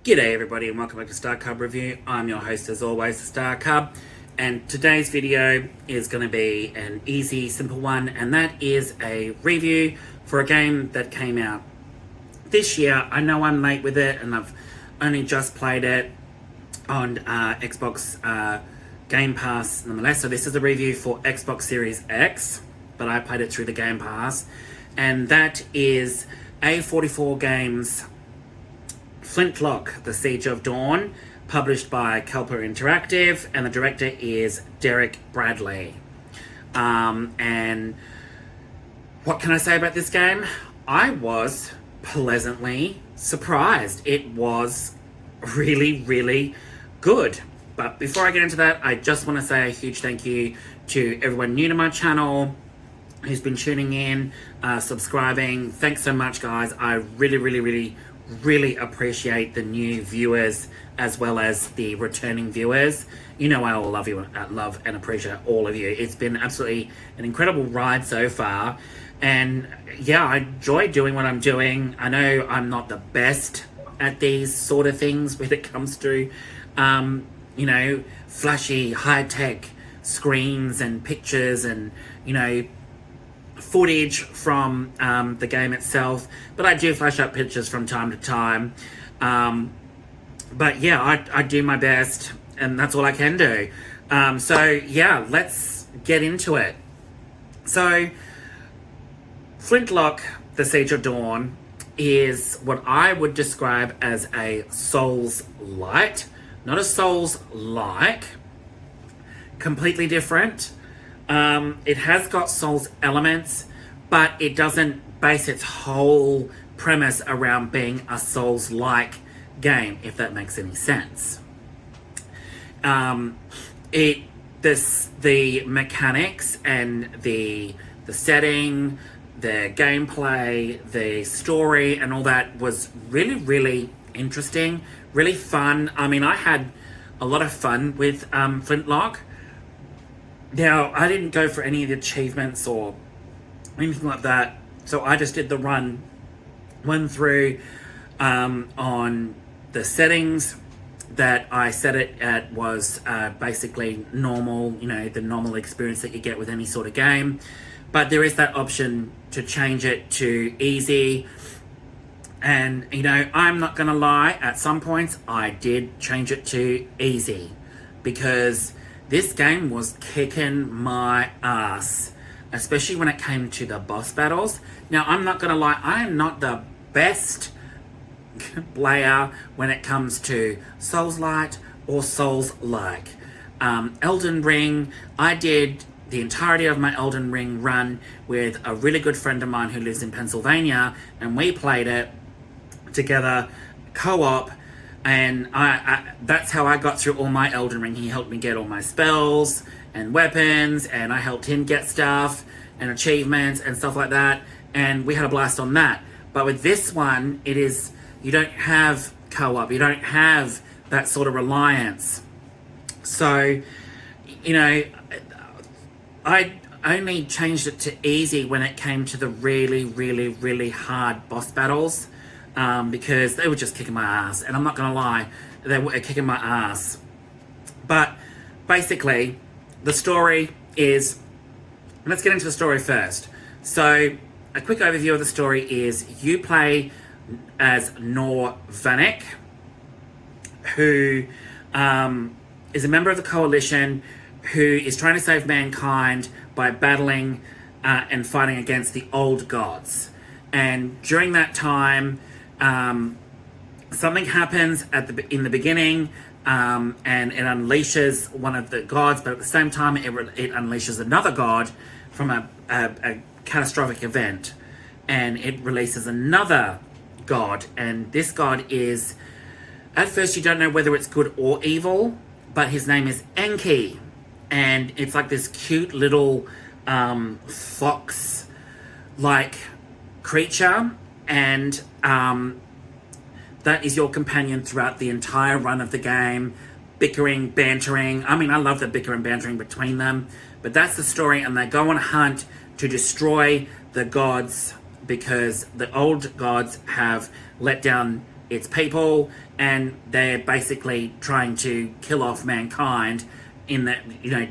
G'day everybody and welcome back to Starcub Review. I'm your host as always, Starcub, and today's video is going to be an easy, simple one, and that is a review for a game that came out this year. I know I'm late with it and I've only just played it on Xbox Game Pass nonetheless, so this is a review for Xbox Series X, but I played it through the Game Pass, and that is A44 Games Flintlock, The Siege of Dawn, published by Kelper Interactive, and the director is Derek Bradley. And what can I say about this game? I was pleasantly surprised. It was really, really good. But before I get into that, I just want to say a huge thank you to everyone new to my channel who's been tuning in, subscribing. Thanks so much, guys. I really appreciate the new viewers as well as the returning viewers. You know I all love you, love and appreciate all of you. It's been absolutely an incredible ride so far, and yeah, I enjoy doing what I'm doing. I know I'm not the best at these sort of things when it comes to you know, flashy high-tech screens and pictures and, you know, footage from the game itself, but I do flash up pictures from time to time. But yeah, I do my best, and that's all I can do. So yeah, let's get into it. So Flintlock, The Siege of Dawn is what I would describe as a souls-lite, not a souls-like, completely different. It has got Souls elements, but it doesn't base its whole premise around being a Souls-like game, if that makes any sense. The mechanics and the setting, the gameplay, the story, and all that was really interesting, really fun. I mean, I had a lot of fun with Flintlock. Now, I didn't go for any of the achievements or anything like that, so I just did the run through on the settings that I set it at was basically normal, you know, the normal experience that you get with any sort of game. But there is that option to change it to easy. And, you know, I'm not going to lie, at some points I did change it to easy because this game was kicking my ass, especially when it came to the boss battles. Now, I'm not going to lie, I am not the best player when it comes to Souls-lite or Souls-like. Elden Ring, I did the entirety of my Elden Ring run with a really good friend of mine who lives in Pennsylvania, and we played it together, co-op, and that's how I got through all my Elden Ring. He helped me get all my spells and weapons, and I helped him get stuff and achievements and stuff like that, and we had a blast on that. But with this one, it is, you don't have co-op, you don't have that sort of reliance. So, you know, I only changed it to easy when it came to the really hard boss battles. Because they were just kicking my ass, and I'm not gonna lie, they were kicking my ass. But basically, the story is, let's get into the story first. So, a quick overview of the story is you play as Nor Vanek, who is a member of the coalition who is trying to save mankind by battling and fighting against the old gods. And during that time, something happens in the beginning, and it unleashes one of the gods, but at the same time it unleashes another god from a catastrophic event, and it releases another god, and this god is, at first you don't know whether it's good or evil, but his name is Enki, and it's like this cute little fox like creature, and that is your companion throughout the entire run of the game, bickering, bantering. I mean, I love the bickering, bantering between them, but that's the story, and they go on a hunt to destroy the gods because the old gods have let down it's people, and they're basically trying to kill off mankind in that,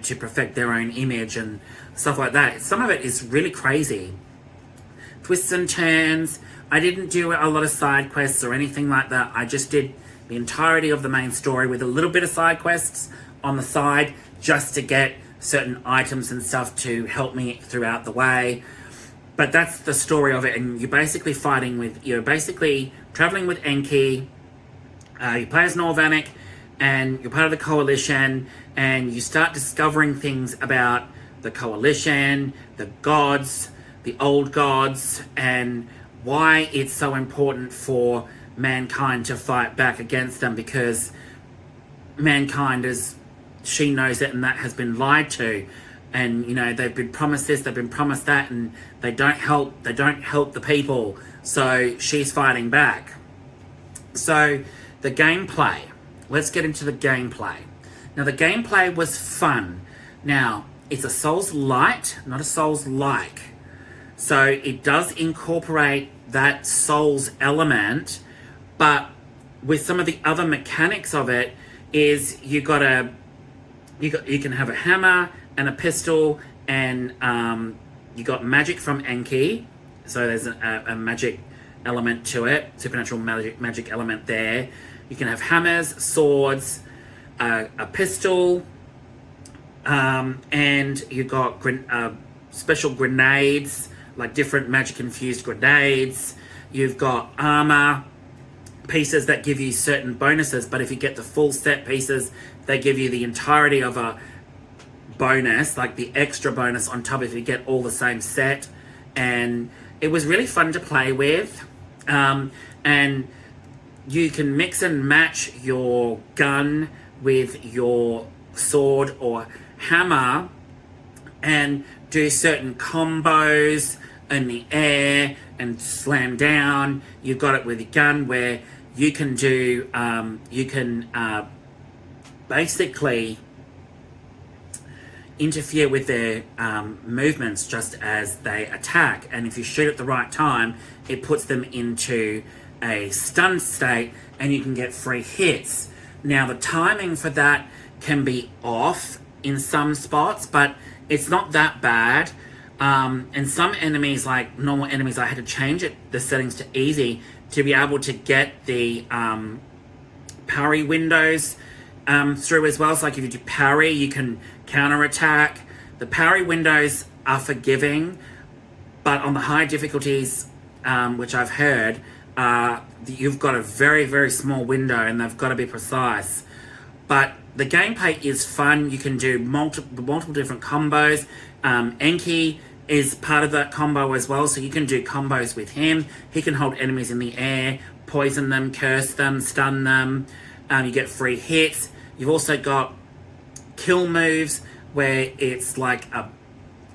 to perfect their own image and stuff like that. Some of it is really crazy. Twists and turns. I didn't do a lot of side quests or anything like that. I just did the entirety of the main story with a little bit of side quests on the side just to get certain items and stuff to help me throughout the way. But that's the story of it, and you're basically traveling with Enki. You play as Nor Vanek, and you're part of the coalition, and you start discovering things about the coalition, the gods, the old gods, and why it's so important for mankind to fight back against them, because mankind she knows it, and that has been lied to. And they've been promised this, they've been promised that, and they don't help the people. So she's fighting back. So the gameplay. Let's get into the gameplay. Now the gameplay was fun. Now it's a souls-lite, not a souls-like. So it does incorporate that souls element, but with some of the other mechanics of it is you can have a hammer and a pistol, and you got magic from Enki, so there's a magic element to it, supernatural magic element there. You can have hammers, swords, a pistol, and you got special grenades, like different magic infused grenades. You've got armor pieces that give you certain bonuses, but if you get the full set pieces, they give you the entirety of a bonus, like the extra bonus on top if you get all the same set. And it was really fun to play with, and you can mix and match your gun with your sword or hammer and do certain combos in the air and slam down. You've got it with your gun where you can do basically interfere with their movements just as they attack, and if you shoot at the right time, it puts them into a stunned state and you can get free hits. Now the timing for that can be off in some spots, but it's not that bad. And some enemies, like normal enemies, I had to change the settings to easy to be able to get the parry windows through as well. So like if you do parry, you can counterattack. The parry windows are forgiving, but on the high difficulties, which I've heard, you've got a very, very small window and they've got to be precise. But the gameplay is fun. You can do multiple different combos. Enki is part of that combo as well, so you can do combos with him. He can hold enemies in the air, poison them, curse them, stun them. You get free hits. You've also got kill moves where it's like a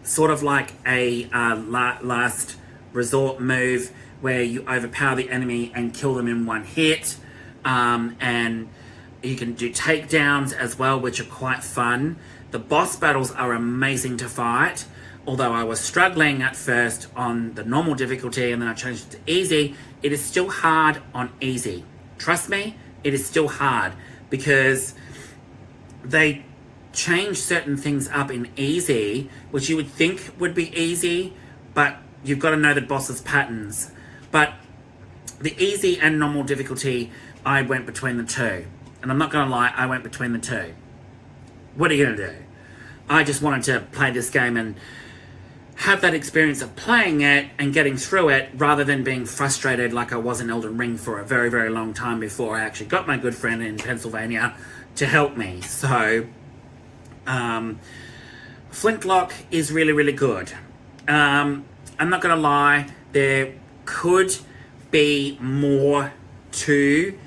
sort of like a last resort move where you overpower the enemy and kill them in one hit. And you can do takedowns as well, which are quite fun. The boss battles are amazing to fight. Although I was struggling at first on the normal difficulty and then I changed it to easy, it is still hard on easy. Trust me, it is still hard because they change certain things up in easy, which you would think would be easy, but you've got to know the boss's patterns. But the easy and normal difficulty, I went between the two. And I'm not going to lie, I went between the two. What are you going to do? I just wanted to play this game and have that experience of playing it and getting through it rather than being frustrated like I was in Elden Ring for a very, very long time before I actually got my good friend in Pennsylvania to help me. So, Flintlock is really, really good. I'm not going to lie, there could be more to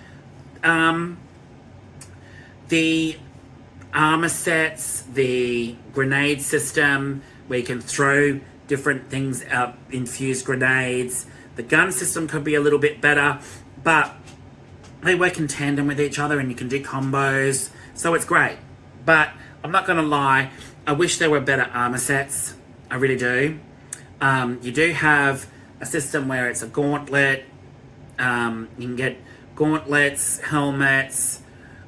the armor sets, the grenade system, where you can throw different things up, infused grenades. The gun system could be a little bit better, but they work in tandem with each other and you can do combos, so it's great. But I'm not going to lie, I wish there were better armor sets. I really do. You do have a system where it's a gauntlet. You can get gauntlets, helmets,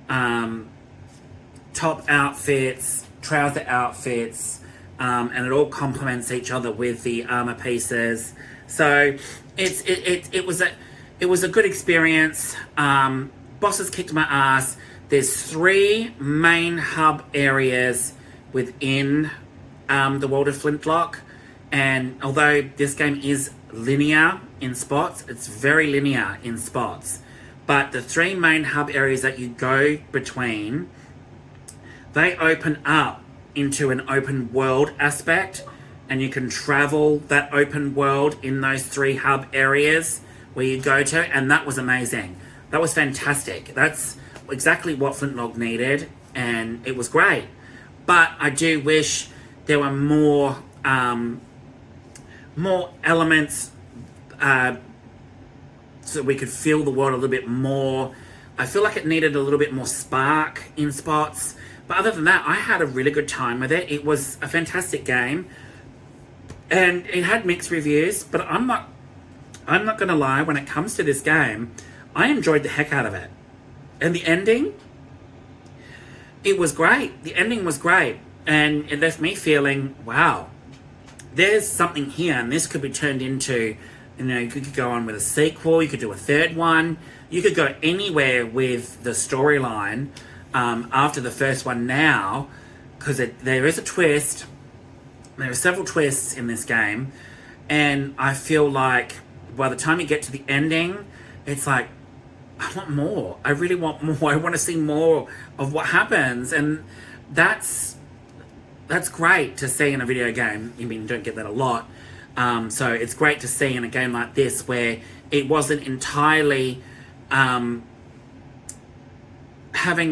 top outfits, trouser outfits, and it all complements each other with the armor pieces. So it was a good experience. Bosses kicked my ass. There's 3 main hub areas within the world of Flintlock, and although this game is linear in spots, it's very linear in spots, but the 3 main hub areas that you go between, they open up into an open world aspect, and you can travel that open world in those 3 hub areas where you go to, and that was amazing. That was fantastic. That's exactly what Flintlock needed, and it was great. But I do wish there were more elements so we could feel the world a little bit more. I feel like it needed a little bit more spark in spots. But other than that, I had a really good time with it. It was a fantastic game. And it had mixed reviews, but I'm not gonna lie, when it comes to this game, I enjoyed the heck out of it. And the ending, it was great. The ending was great. And it left me feeling, wow, there's something here, and this could be turned into, you know, you could go on with a sequel, you could do a 3rd one, you could go anywhere with the storyline after the first one now, because there is a twist. There are several twists in this game, and I feel like by the time you get to the ending, it's like, I want more. I really want more. I want to see more of what happens, and that's great to see in a video game. I mean, you don't get that a lot. So it's great to see in a game like this where it wasn't entirely having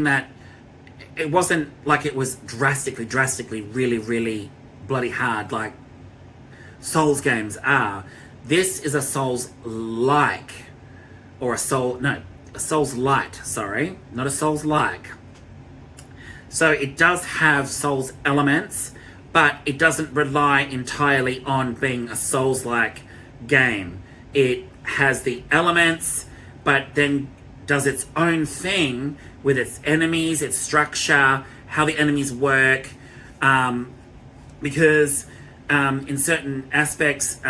that. It wasn't like it was drastically, really bloody hard like Souls games are. This is a Souls-like, or a Souls-lite, sorry, not a Souls-like. So it does have Souls elements, but it doesn't rely entirely on being a Souls-like game. It has the elements, but then does its own thing with its enemies, its structure, how the enemies work, because in certain aspects,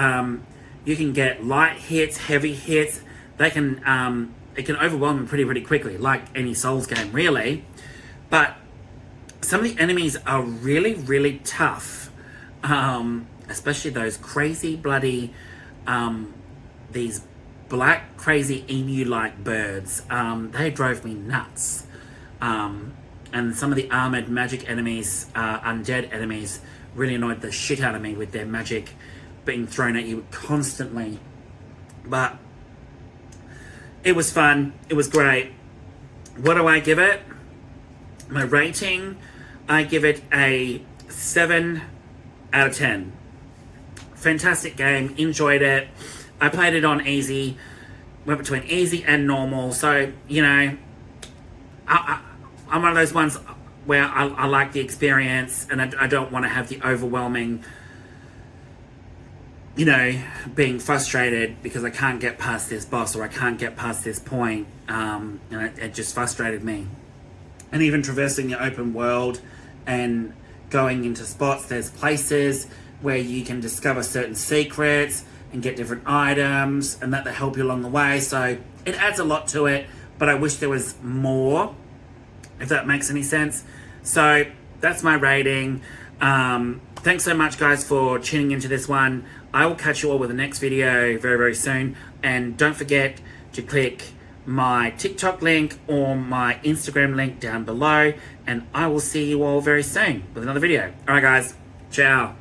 you can get light hits, heavy hits. It can overwhelm them pretty quickly, like any Souls game, really. But some of the enemies are really tough, especially those crazy bloody, these black crazy emu-like birds. They drove me nuts. And some of the armored magic enemies, undead enemies, really annoyed the shit out of me with their magic being thrown at you constantly. But it was fun. It was great. What do I give it? My rating, I give it a 7 out of 10. Fantastic game. Enjoyed it. I played it on easy. Went between easy and normal. So, you know, I'm one of those ones where I like the experience, and I don't want to have the overwhelming, you know, being frustrated because I can't get past this boss or I can't get past this point. And it just frustrated me. And even traversing the open world and going into spots, there's places where you can discover certain secrets and get different items, and that they help you along the way. So it adds a lot to it, but I wish there was more, if that makes any sense. So that's my rating. Thanks so much, guys, for tuning into this one. I will catch you all with the next video very soon. And don't forget to click my TikTok link or my Instagram link down below, and I will see you all very soon with another video. Alright, guys, ciao.